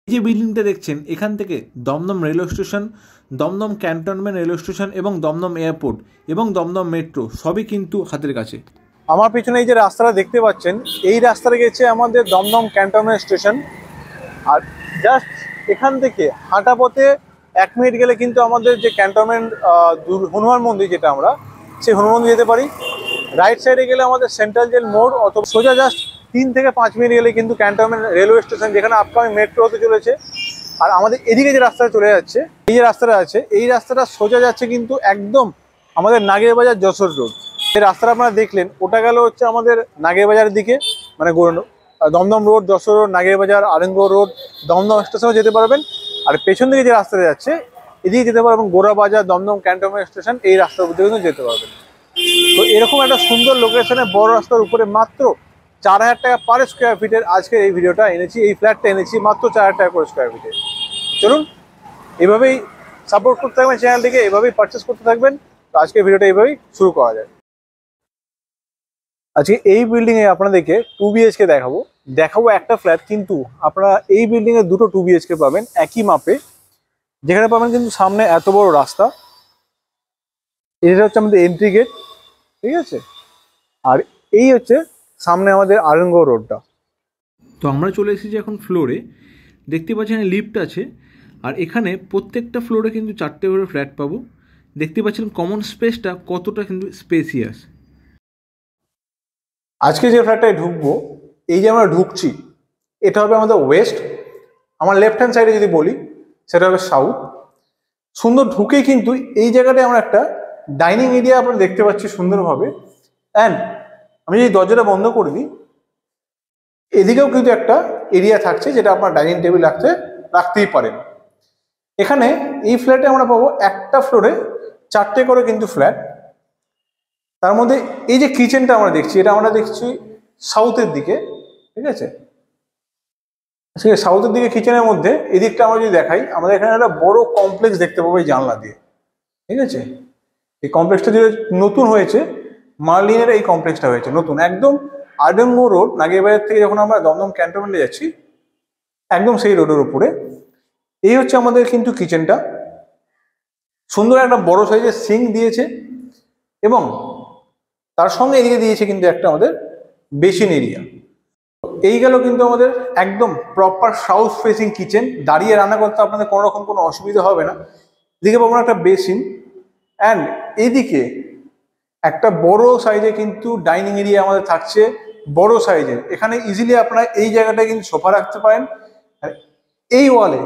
এই যে বিল্ডিংটা দেখছেন এখান থেকে Dum Dum railway station, Dum Dum cantonment railway station এবং দমদম এয়ারপোর্ট এবং দমদম মেট্রো সবই কিন্তু হাতের কাছে। আমার পিছনে এই যে রাস্তাটা দেখতে পাচ্ছেন, এই রাস্তাটা গেছে আমাদের দমদম ক্যান্টনমেন্ট স্টেশন। আর জাস্ট এখান থেকে হাঁটা পথে 1 মিনিট গেলে কিন্তু আমাদের যে ক্যান্টনমেন্ট হনুমান মন্দির, যেটা আমরা সেই হনুমান মন্দির যেতে পারি। রাইট সাইডে গেলে আমাদের সেন্ট্রাল জেল মোড়, অথবা সোজা জাস্ট 3 থেকে 5 মিনিট গেলে কিন্তু ক্যান্টনমেন্ট রেলওয়ে স্টেশন, যেখানে আপকামিং মেট্রো হতে চলেছে। আর আমাদের এদিকে যে রাস্তাটা চলে যাচ্ছে, এই যে রাস্তাটা আছে, এই রাস্তাটা সোজা যাচ্ছে কিন্তু একদম আমাদের নাগেরবাজার যশোর রোড। এই রাস্তাটা আপনারা দেখলেন, ওটা গেল হচ্ছে আমাদের নাগেরবাজারের দিকে, মানে দমদম রোড, যশোর রোড, নাগেরবাজার, আরেঙ্গ রোড, দমদম স্টেশনও যেতে পারবেন। আর পেছন দিকে যে রাস্তাটা যাচ্ছে এদিকে যেতে পারবেন গোড়াবাজার, দমদম ক্যান্টনমেন্ট স্টেশন, এই রাস্তার উপর কিন্তু যেতে পারবেন। তো এরকম একটা সুন্দর লোকেশনে বড় রাস্তার উপরে মাত্র 4000 টাকা পার স্কোয়ার ফিটের আজকে এই ভিডিওটা এনেছি, এই ফ্ল্যাটটা এনেছি মাত্র 4000 টাকা করে স্কোয়ার ফিটে। চলুন এভাবেই সাপোর্ট করতে থাকবেন চ্যানেলটিকে, এভাবেই পারচেস করতে থাকবেন। তো আজকে ভিডিওটা এইভাবেই শুরু করা যায়। আজকে এই বিল্ডিংয়ে আপনাদেরকে 2 BHK দেখাবো একটা ফ্ল্যাট, কিন্তু আপনারা এই বিল্ডিংয়ে দুটো 2 BHK পাবেন একই মাপে, যেখানে পাবেন কিন্তু সামনে এত বড় রাস্তা। এটা হচ্ছে আমাদের এন্ট্রি গেট, ঠিক আছে। আর এই হচ্ছে সামনে আমাদের আরেঙ্গ রোডটা। তো আমরা চলে এসেছি এখন ফ্লোরে। দেখতে পাচ্ছেন লিফট আছে, আর এখানে প্রত্যেকটা ফ্লোরে কিন্তু 4টে করে ফ্ল্যাট পাবো। দেখতে পাচ্ছেন কমন স্পেসটা কতটা কিন্তু স্পেসিয়াস। আজকে যে ফ্ল্যাটটায় ঢুকবো, এই যে আমরা ঢুকছি, এটা হবে আমাদের ওয়েস্ট। আমার লেফট হ্যান্ড সাইডে যদি বলি সেটা হবে সাউথ। সুন্দর ঢুকেই কিন্তু এই জায়গাটায় আমরা একটা ডাইনিং এরিয়া আপনারা দেখতে পাচ্ছি সুন্দরভাবে। অ্যান্ড আমি যদি দরজাটা বন্ধ করে দিই, এদিকেও কিন্তু একটা এরিয়া থাকছে, যেটা আপনার ডাইনিং টেবিল রাখতেই পারেন। এখানে এই ফ্ল্যাটে আমরা পাবো একটা ফ্লোরে 4টে করে কিন্তু ফ্ল্যাট। তার মধ্যে এই যে কিচেনটা আমরা দেখছি, এটা আমরা দেখছি সাউথের দিকে, ঠিক আছে। সাউথের দিকে কিচেনের মধ্যে এদিকটা আমরা যদি দেখাই, আমাদের এখানে একটা বড় কমপ্লেক্স দেখতে পাবো এই জানলা দিয়ে, ঠিক আছে। এই কমপ্লেক্সটা যে নতুন হয়েছে, মার্লিনের এই কমপ্লেক্সটা হয়েছে নতুন, একদম আরেঙ্গ রোড, নাগেরবাজার থেকে যখন আমরা দমদম ক্যান্টনমেন্টে যাচ্ছি একদম সেই রোডের উপরে। এই হচ্ছে আমাদের কিন্তু কিচেনটা। সুন্দর একটা বড় সাইজের সিঙ্ক দিয়েছে, এবং তার সঙ্গে এদিকে দিয়েছে কিন্তু একটা আমাদের বেসিন এরিয়া। এই গেল কিন্তু আমাদের একদম প্রপার সাউথ ফেসিং কিচেন। দাঁড়িয়ে রান্না করতে আপনাদের কোনো রকম কোনো অসুবিধা হবে না। এদিকে পাবো একটা বেসিন, অ্যান্ড এদিকে একটা বড় সাইজে কিন্তু ডাইনিং এরিয়া আমাদের থাকছে, বড় সাইজের। এখানে ইজিলি আপনারা এই জায়গাটায় কিন্তু সোফা রাখতে পারেন, আর এই ওয়ালে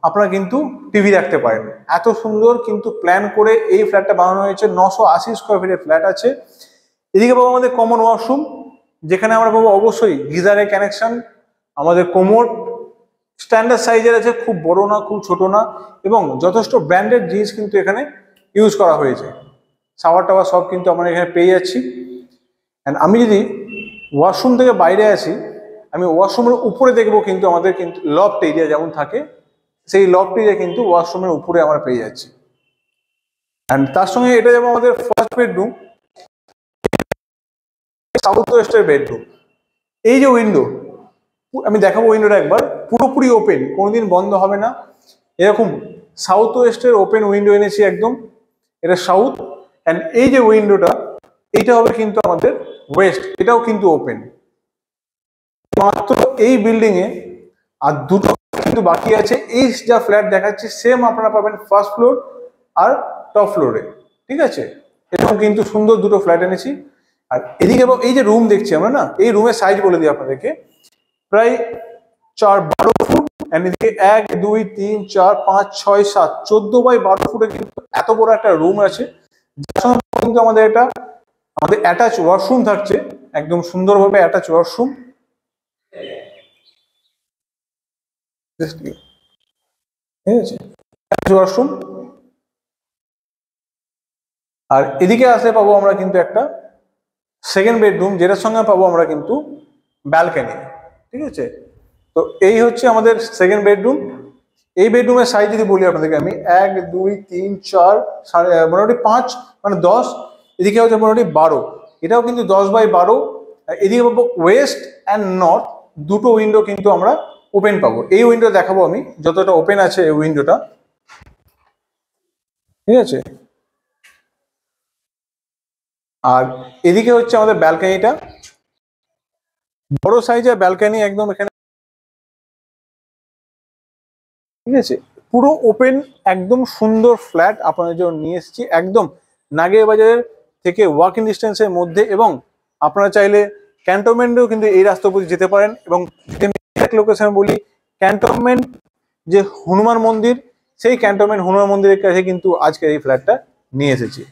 আপনারা কিন্তু টিভি রাখতে পারেন। এত সুন্দর কিন্তু প্ল্যান করে এই ফ্ল্যাটটা বানানো হয়েছে। 980 স্কোয়ার ফিটের ফ্ল্যাট আছে। এদিকে পাবো আমাদের কমন ওয়াশরুম, যেখানে আমরা পাবো অবশ্যই গিজারের কানেকশন। আমাদের কোমোড স্ট্যান্ডার্ড সাইজের আছে, খুব বড় না খুব ছোট না, এবং যথেষ্ট ব্র্যান্ডেড জিনিস কিন্তু এখানে ইউজ করা হয়েছে। শাওয়ার টাওয়ার সব কিন্তু আমরা এখানে পেয়ে যাচ্ছি। অ্যান্ড আমি যদি ওয়াশরুম থেকে বাইরে আসি, আমি ওয়াশরুমের উপরে দেখবো কিন্তু আমাদের কিন্তু লফট এরিয়া যেমন থাকে, সেই লফট এরিয়া কিন্তু ওয়াশরুমের উপরে আমরা পেয়ে যাচ্ছি। অ্যান্ড তার সঙ্গে এটা যেমন আমাদের ফার্স্ট বেডরুম, সাউথ ওয়েস্টের বেডরুম। এই যে উইন্ডো, আমি দেখাবো উইন্ডোটা একবার, পুরোপুরি ওপেন, কোনোদিন বন্ধ হবে না। এরকম সাউথ ওয়েস্টের ওপেন উইন্ডো এনেছি একদম, এটা সাউথ। অ্যান্ড এই যে উইন্ডোটা, এইটা হবে কিন্তু আমাদের ওয়েস্ট, এটাও কিন্তু ওপেন। মাত্র এই বিল্ডিং এ আর দুটো কিন্তু বাকি আছে। এই যা ফ্ল্যাট দেখাচ্ছি সেম আপনারা পাবেন ফার্স্ট ফ্লোর আর টপ ফ্লোরে, ঠিক আছে। এরকম কিন্তু সুন্দর দুটো ফ্ল্যাট এনেছি। আর এদিকে এই যে রুম দেখছি আমরা না, এই রুমের সাইজ বলে দিই আপনাদেরকে, প্রায় 12 ফুট। এদিকে 1 2 3 4 5 6 7 14 বাই 12 ফুটে কিন্তু এত বড় একটা রুম আছে। যার সঙ্গে কিন্তু আমাদের অ্যাটাচ ওয়াশরুম থাকছে, একদম সুন্দরভাবে অ্যাটাচ ওয়াশরুম। ঠিক আছে, ওয়াশরুম। আর এদিকে আসলে পাবো আমরা কিন্তু একটা সেকেন্ড বেডরুম, যেটার সঙ্গে পাবো আমরা কিন্তু ব্যালকনি, ঠিক আছে। তো এই হচ্ছে আমাদের সেকেন্ড বেডরুম। এই বেডরুমের সাইজ যদি বলি আপনাদেরকে আমি, 1 2 3 4 মোটামুটি 5 মানে 10, এদিকে হচ্ছে মোটামুটি 12, এটাও কিন্তু 10 বাই 12। এদিকে পাবো ওয়েস্ট অ্যান্ড নর্থ, দুটো উইন্ডো কিন্তু আমরা ওপেন পাবো। এই উইন্ডো দেখাবো আমি, যতটা ওপেন আছে এই উইন্ডোটা, ঠিক আছে। আর এদিকে হচ্ছে আমাদের ব্যালকানিটা, বড় সাইজের ব্যালকানি একদম এখানে, ঠিক আছে। পুরো ওপেন একদম সুন্দর ফ্ল্যাট আপনাদের জন্য নিয়ে এসেছি, একদম নাগের বাজারের থেকে ওয়াকিং ডিস্টেন্সের মধ্যে, এবং আপনারা চাইলে ক্যান্টনমেন্টেও কিন্তু এই রাস্তা অবধি যেতে পারেন। এবং লোকেশন বলি, ক্যান্টনমেন্ট যে হনুমান মন্দির, সেই ক্যান্টনমেন্ট হনুমান মন্দিরের কাছে কিন্তু আজকে এই ফ্ল্যাটটা নিয়ে এসেছি।